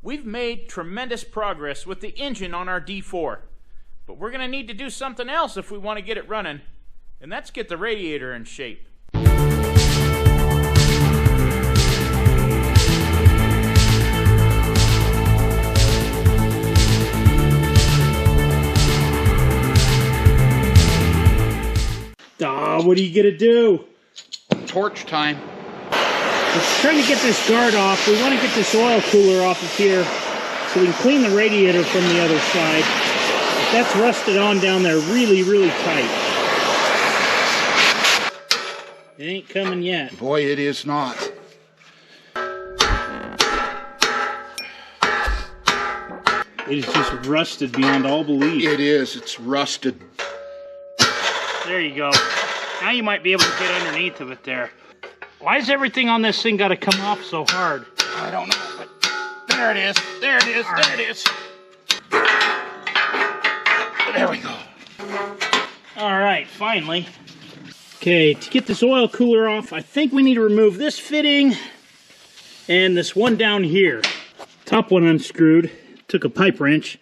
We've made tremendous progress with the engine on our D4, but we're going to need to do something else if we want to get it running, and that's get the radiator in shape. What are you gonna do? Torch time. We're trying to get this guard off. We want to get this oil cooler off of here so we can clean the radiator from the other side. That's rusted on down there really, really tight. It ain't coming yet. Boy, it is not. It is just rusted beyond all belief. It is. It's rusted. There you go. Now you might be able to get underneath of it there. Why is everything on this thing got to come off so hard? I don't know, but there it is. There it is. There it is. There we go. All right, finally. Okay, to get this oil cooler off, I think we need to remove this fitting and this one down here. Top one unscrewed. Took a pipe wrench.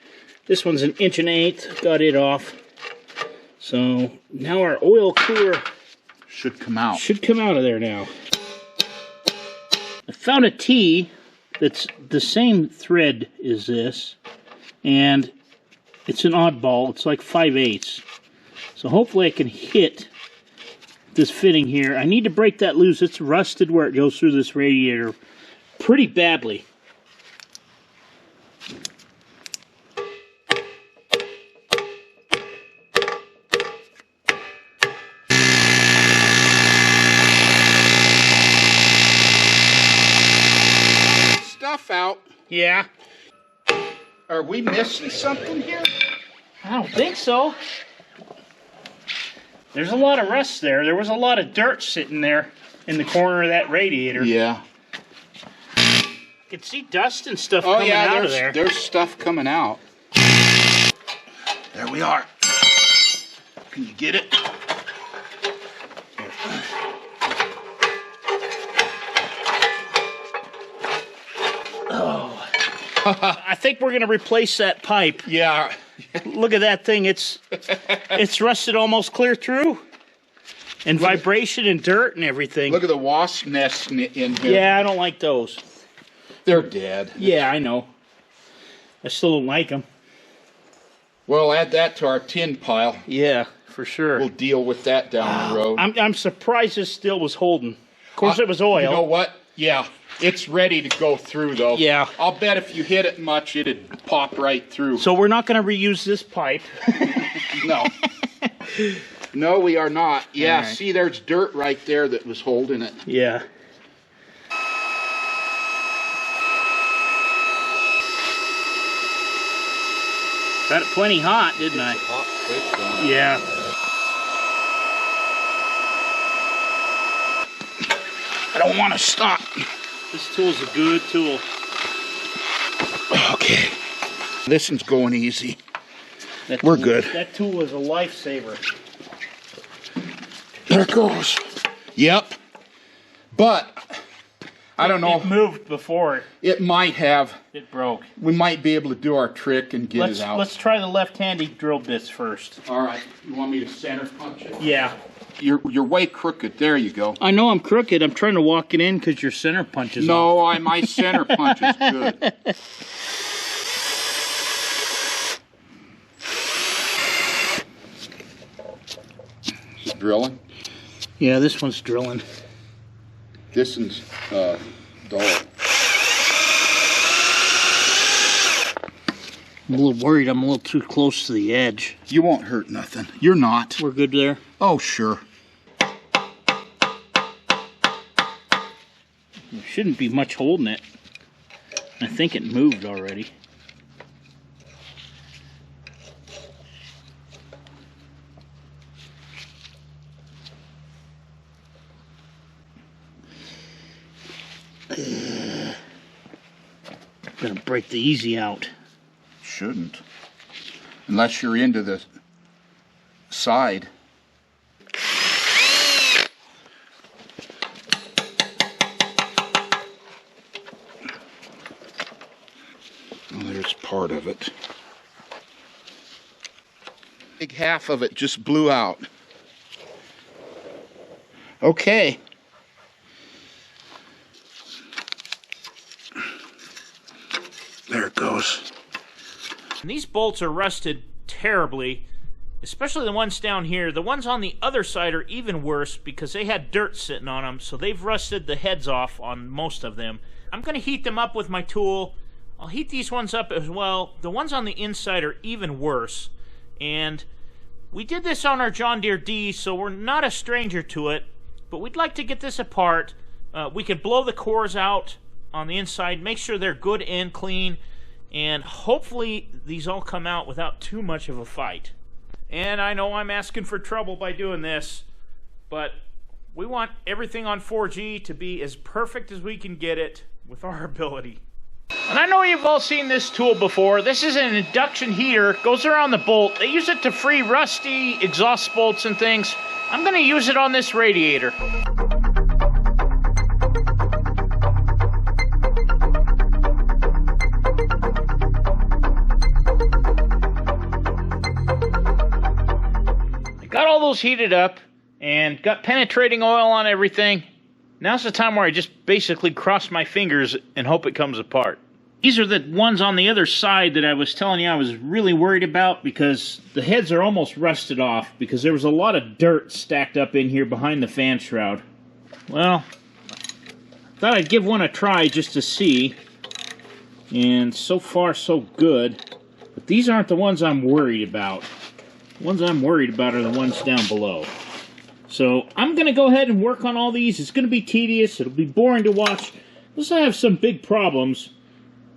This one's an 1 1/8. Got it off. So now our oil cooler should come out. Should come out of there now. I found a T that's the same thread as this, and it's an oddball. It's like 5/8. So hopefully I can hit this fitting here. I need to break that loose. It's rusted where it goes through this radiator pretty badly. Out. Yeah. Are we missing something here? I don't think so. There's a lot of rust there. There was a lot of dirt sitting there in the corner of that radiator. Yeah. You can see dust and stuff coming out of there. There's stuff coming out. There we are. Can you get it? I think we're going to replace that pipe. Yeah. Look at that thing. It's rusted almost clear through. And vibration and dirt and everything. Look at the wasp nests in here. Yeah, I don't like those. They're dead. Yeah, I know. I still don't like them. Well, add that to our tin pile. Yeah, for sure. We'll deal with that down the road. I'm surprised this still was holding. Of course, it was oil. You know what? Yeah. It's ready to go through, though. Yeah. I'll bet if you hit it much, it'd pop right through. So we're not going to reuse this pipe. No. No, we are not. Yeah, right. See, there's dirt right there that was holding it. Yeah. Got it plenty hot, didn't I? Hot quick, though. Yeah. I don't want to stop. This tool's a good tool. Okay. This one's going easy. We're good. That tool is a lifesaver. There it goes. Yep. But, I don't know. It moved before It might have. it broke. We might be able to do our trick and get it out. Let's try the left-handed drill bits first. All right. You want me to center punch it? Yeah. You're way crooked. There you go. I know I'm crooked. I'm trying to walk it in because your center punch is off. No, my center punch is good. Is it drilling? Yeah, this one's drilling. This one's dull. I'm a little worried I'm a little too close to the edge. You won't hurt nothing. You're not. We're good there? Oh, sure. There shouldn't be much holding it. I think it moved already. Gonna break the easy out. Shouldn't. Unless you're into the side. part of it. Big half of it just blew out. Okay. There it goes. And these bolts are rusted terribly, especially the ones down here. The ones on the other side are even worse because they had dirt sitting on them, so they've rusted the heads off on most of them. I'm going to heat them up with my tool. I'll heat these ones up as well. The ones on the inside are even worse. And we did this on our John Deere D, so we're not a stranger to it. But we'd like to get this apart. We could blow the cores out on the inside, make sure they're good and clean, and hopefully these all come out without too much of a fight. And I know I'm asking for trouble by doing this, but we want everything on 4G to be as perfect as we can get it with our ability. And I know you've all seen this tool before. This is an induction heater, goes around the bolt. They use it to free rusty exhaust bolts and things. I'm going to use it on this radiator. Got all those heated up and got penetrating oil on everything. Now's the time where I just basically cross my fingers and hope it comes apart. These are the ones on the other side that I was telling you I was really worried about because the heads are almost rusted off because there was a lot of dirt stacked up in here behind the fan shroud. Well, thought I'd give one a try just to see. And so far so good. But these aren't the ones I'm worried about. The ones I'm worried about are the ones down below. So I'm going to go ahead and work on all these. It's going to be tedious. It'll be boring to watch. Unless I have some big problems,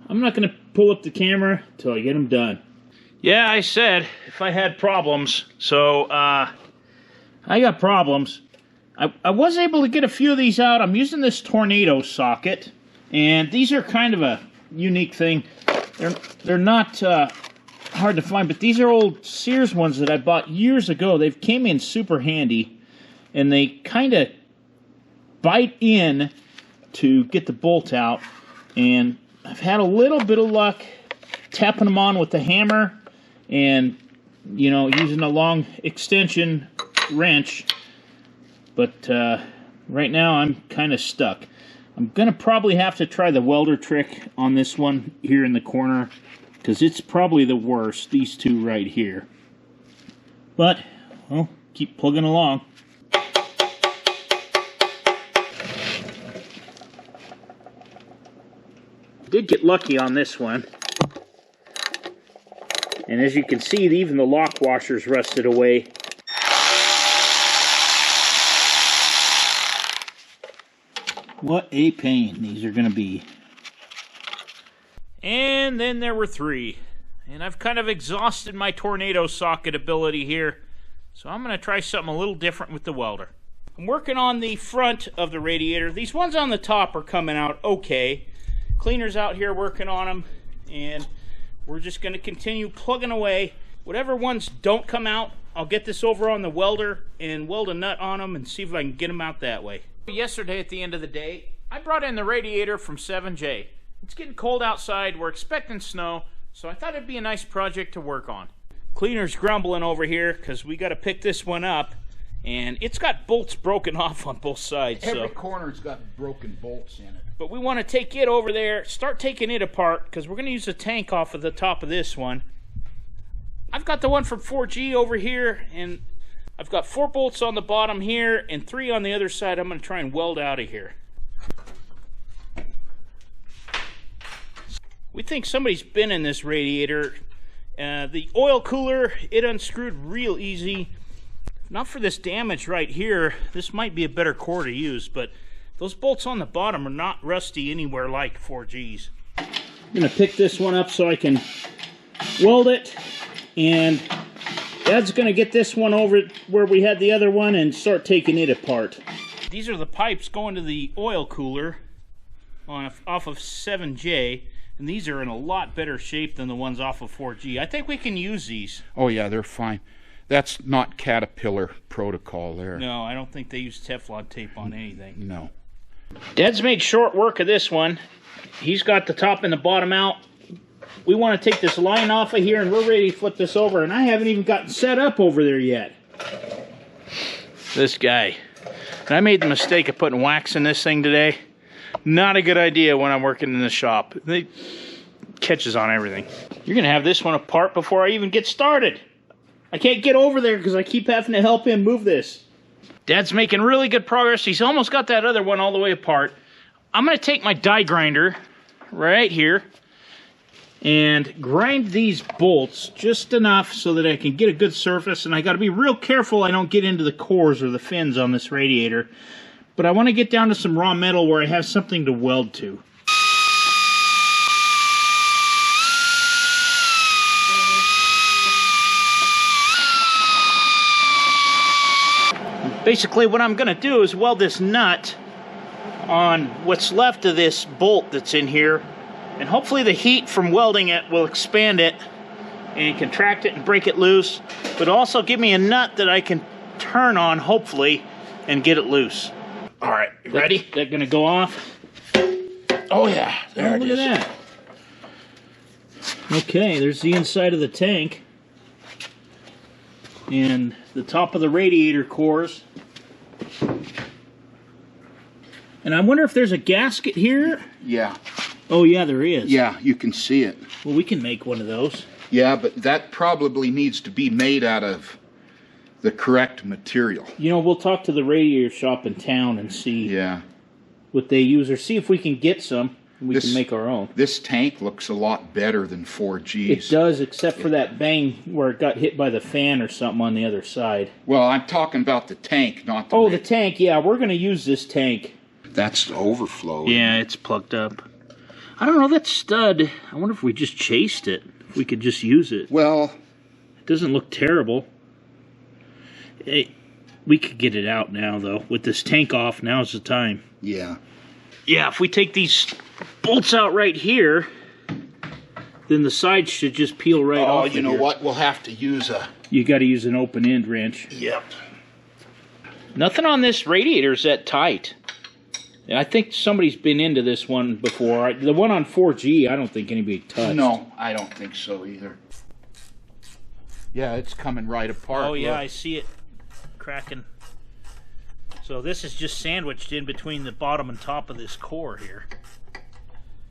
I'm not going to pull up the camera until I get them done. Yeah, I said if I had problems. So, I got problems. I was able to get a few of these out. I'm using this tornado socket. And these are kind of a unique thing. They're not hard to find, but these are old Sears ones that I bought years ago. They came in super handy. And they kind of bite in to get the bolt out. And I've had a little bit of luck tapping them on with the hammer and, you know, using a long extension wrench. But right now I'm kind of stuck. I'm going to probably have to try the welder trick on this one here in the corner because it's probably the worst, these two right here. But, well, keep plugging along. Did get lucky on this one, and as you can see, even the lock washer's rusted away. What a pain these are going to be. And then there were three, and I've kind of exhausted my tornado socket ability here, so I'm going to try something a little different with the welder. I'm working on the front of the radiator. These ones on the top are coming out okay. Cleaner's out here working on them, and we're just going to continue plugging away. Whatever ones don't come out, I'll get this over on the welder and weld a nut on them and see if I can get them out that way. Yesterday at the end of the day, I brought in the radiator from 7J. It's getting cold outside, we're expecting snow, so I thought it'd be a nice project to work on. Cleaner's grumbling over here because we got to pick this one up, and it's got bolts broken off on both sides. Every corner's got broken bolts in it. But we want to take it over there, start taking it apart, because we're going to use the tank off of the top of this one. I've got the one from 4G over here, and I've got 4 bolts on the bottom here, and 3 on the other side. I'm going to try and weld out of here. We think somebody's been in this radiator. The oil cooler, it unscrewed real easy. Not for this damage right here. This might be a better core to use, but those bolts on the bottom are not rusty anywhere like 4G's. I'm going to pick this one up so I can weld it, and Dad's going to get this one over where we had the other one and start taking it apart. These are the pipes going to the oil cooler off of 7J, and these are in a lot better shape than the ones off of 4G. I think we can use these. Oh yeah, they're fine. That's not Caterpillar protocol there. No, I don't think they use Teflon tape on anything. No. Dad's made short work of this one. He's got the top and the bottom out. we want to take this line off of here, and we're ready to flip this over, and I haven't even gotten set up over there yet. This guy. And I made the mistake of putting wax in this thing today. Not a good idea when I'm working in the shop. It catches on everything. You're going to have this one apart before I even get started. I can't get over there because I keep having to help him move this. Dad's making really good progress. He's almost got that other one all the way apart. I'm going to take my die grinder right here and grind these bolts just enough so that I can get a good surface. And I got to be real careful I don't get into the cores or the fins on this radiator. But I want to get down to some raw metal where I have something to weld to. Basically what I'm going to do is weld this nut on what's left of this bolt that's in here. And hopefully the heat from welding it will expand it and contract it and break it loose. But also give me a nut that I can turn on, hopefully, and get it loose. All right, you ready? That gonna go off? Oh yeah, there it is. Look at that. Okay, there's the inside of the tank. And the top of the radiator cores. And I wonder if there's a gasket here? Yeah. Oh yeah, there is. Yeah, you can see it. Well, we can make one of those. Yeah, but that probably needs to be made out of the correct material. You know, we'll talk to the radiator shop in town and see what they use, or see if we can get some and we can make our own. This tank looks a lot better than 4G's. It does, except for that bang where it got hit by the fan or something on the other side. Well, I'm talking about the tank, not the... Oh, the tank, yeah, we're going to use this tank. That's the overflow. Yeah, it's plugged up. I don't know, that stud, I wonder if we just chased it. If we could just use it. Well... It doesn't look terrible. We could get it out now, though. With this tank off, now's the time. Yeah. Yeah, if we take these bolts out right here, then the sides should just peel right off. Oh, you know what? We'll have to use a... You got to use an open end wrench. Yep. Nothing on this radiator's that tight. I think somebody's been into this one before. The one on 4G, I don't think anybody touched. No, I don't think so either. Yeah, it's coming right apart. Oh, yeah, look. I see it cracking. So this is just sandwiched in between the bottom and top of this core here.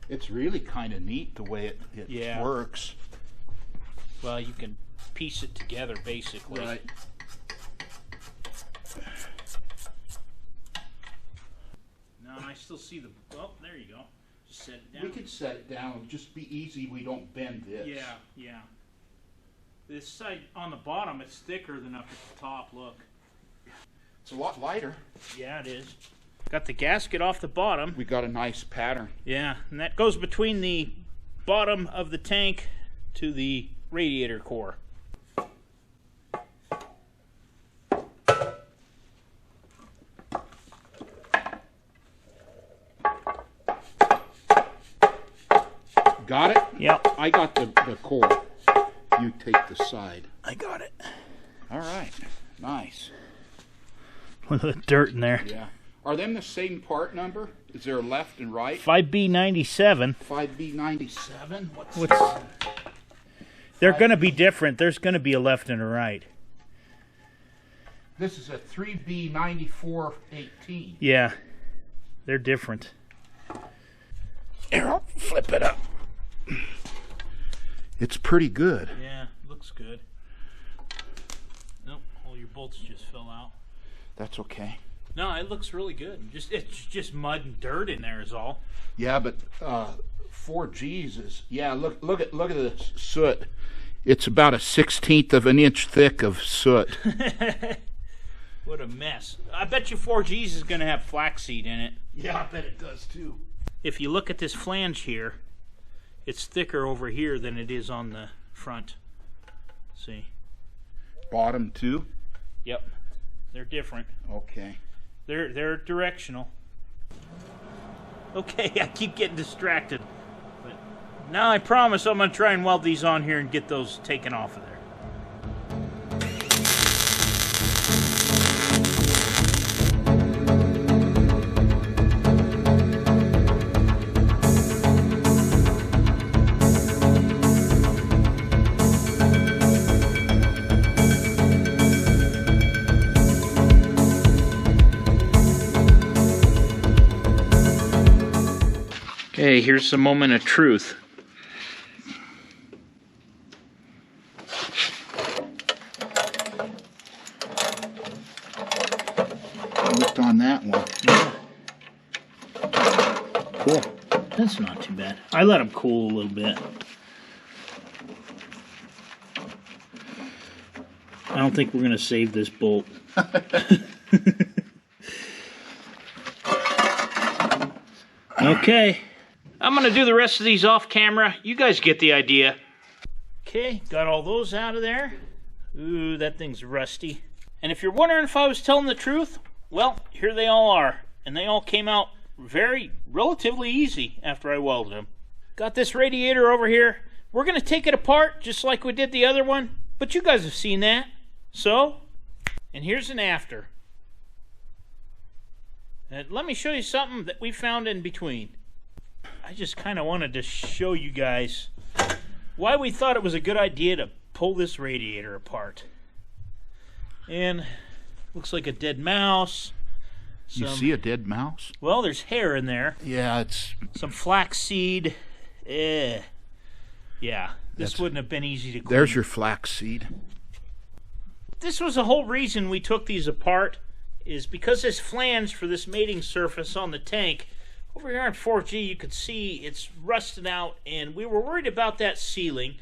It's really kind of neat the way it works. Well, you can piece it together, basically. Right. I still see the... Oh, there you go. Just set it down. We could set it down. Just be easy. We don't bend this. Yeah, yeah. This side on the bottom, it's thicker than up at the top. Look. It's a lot lighter. Yeah, it is. Got the gasket off the bottom. We got a nice pattern. Yeah, and that goes between the bottom of the tank to the radiator core. Got it? Yep. I got the core. You take the side. I got it. All right. Nice. Look at the dirt in there. Yeah. Are them the same part number? Is there a left and right? 5B97. 5B97? What's They're going to be different. There's going to be a left and a right. This is a 3B9418. Yeah. They're different. Here, I'll flip it up. It's pretty good. Yeah, looks good. Nope, all your bolts just fell out. That's okay. No, it looks really good. It's just mud and dirt in there is all. Yeah, but 4G's is... Yeah, look at the soot. It's about a 1/16 of an inch thick of soot. What a mess. I bet you 4G's is going to have flaxseed in it. Yeah, I bet it does too. If you look at this flange here, it's thicker over here than it is on the front. See? Bottom too? Yep. They're different. Okay. They're directional. Okay, I keep getting distracted. But now I promise I'm going to try and weld these on here and get those taken off of there. Okay, here's the moment of truth. Worked on that one. Cool. That's not too bad. I let them cool a little bit. I don't think we're going to save this bolt. Okay. I'm going to do the rest of these off camera. You guys get the idea. Okay, got all those out of there. Ooh, that thing's rusty. And if you're wondering if I was telling the truth, well, here they all are. And they all came out relatively easy after I welded them. Got this radiator over here. We're going to take it apart just like we did the other one. But you guys have seen that. So, and here's an after. And let me show you something that we found in between. I just kind of wanted to show you guys why we thought it was a good idea to pull this radiator apart. And looks like a dead mouse. You see a dead mouse? Well, there's hair in there. Yeah, it's... Some flaxseed. Yeah, this wouldn't have been easy to clean. There's your flaxseed. This was the whole reason we took these apart, is because this flange for this mating surface on the tank, over here on 4G you could see it's rusted out, and we were worried about that sealing.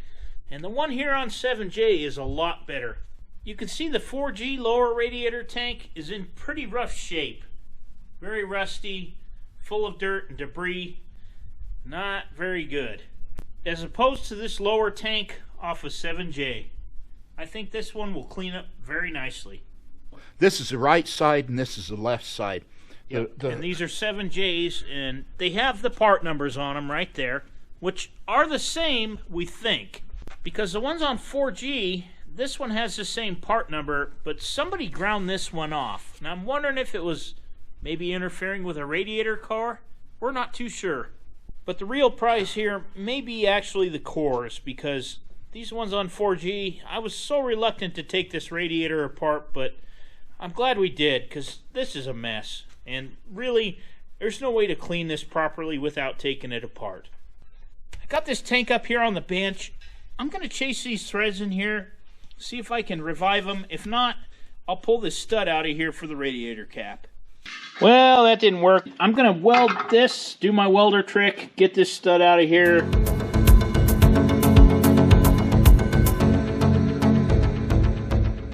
And the one here on 7J is a lot better. You can see the 4G lower radiator tank is in pretty rough shape. Very rusty, full of dirt and debris. Not very good. As opposed to this lower tank off of 7J. I think this one will clean up very nicely. This is the right side and this is the left side. Yep. And these are 7Js, and they have the part numbers on them right there, which are the same, we think. Because the ones on 4G, this one has the same part number, but somebody ground this one off. Now I'm wondering if it was maybe interfering with a radiator core. We're not too sure. But the real prize here may be actually the cores, because these ones on 4G, I was so reluctant to take this radiator apart, but I'm glad we did, because this is a mess. And really, there's no way to clean this properly without taking it apart. I got this tank up here on the bench. I'm going to chase these threads in here, see if I can revive them. If not, I'll pull this stud out of here for the radiator cap. Well, that didn't work. I'm going to weld this, do my welder trick, get this stud out of here.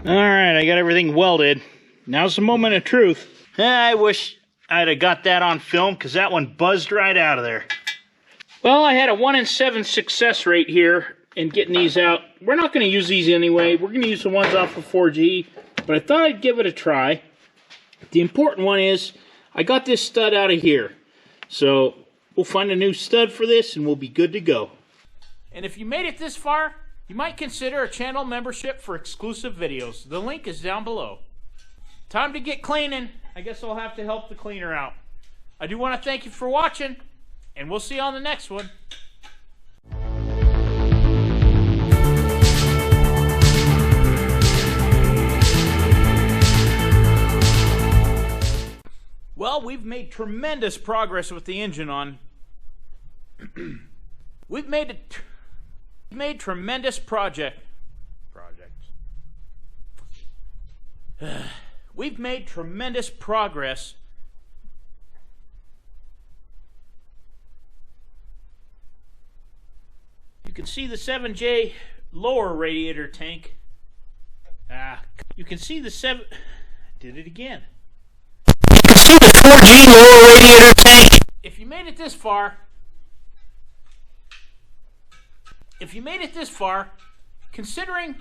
Alright, I got everything welded. Now's the moment of truth. I wish I'd have got that on film, because that one buzzed right out of there. Well, I had a 1 in 7 success rate here in getting these out. We're not going to use these anyway. We're going to use the ones off of 4G, but I thought I'd give it a try. The important one is I got this stud out of here. So we'll find a new stud for this and we'll be good to go. And if you made it this far, you might consider a channel membership for exclusive videos. The link is down below. Time to get cleaning. I guess I'll have to help the cleaner out. I do want to thank you for watching, and we'll see you on the next one. Well, we've made tremendous progress with the engine on. We've made tremendous We've made tremendous progress. You can see the 7J lower radiator tank. You can see the Did it again. You can see the 4G lower radiator tank. If you made it this far, considering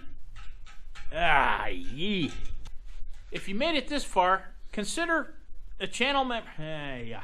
if you made it this far, consider a channel member. Yeah.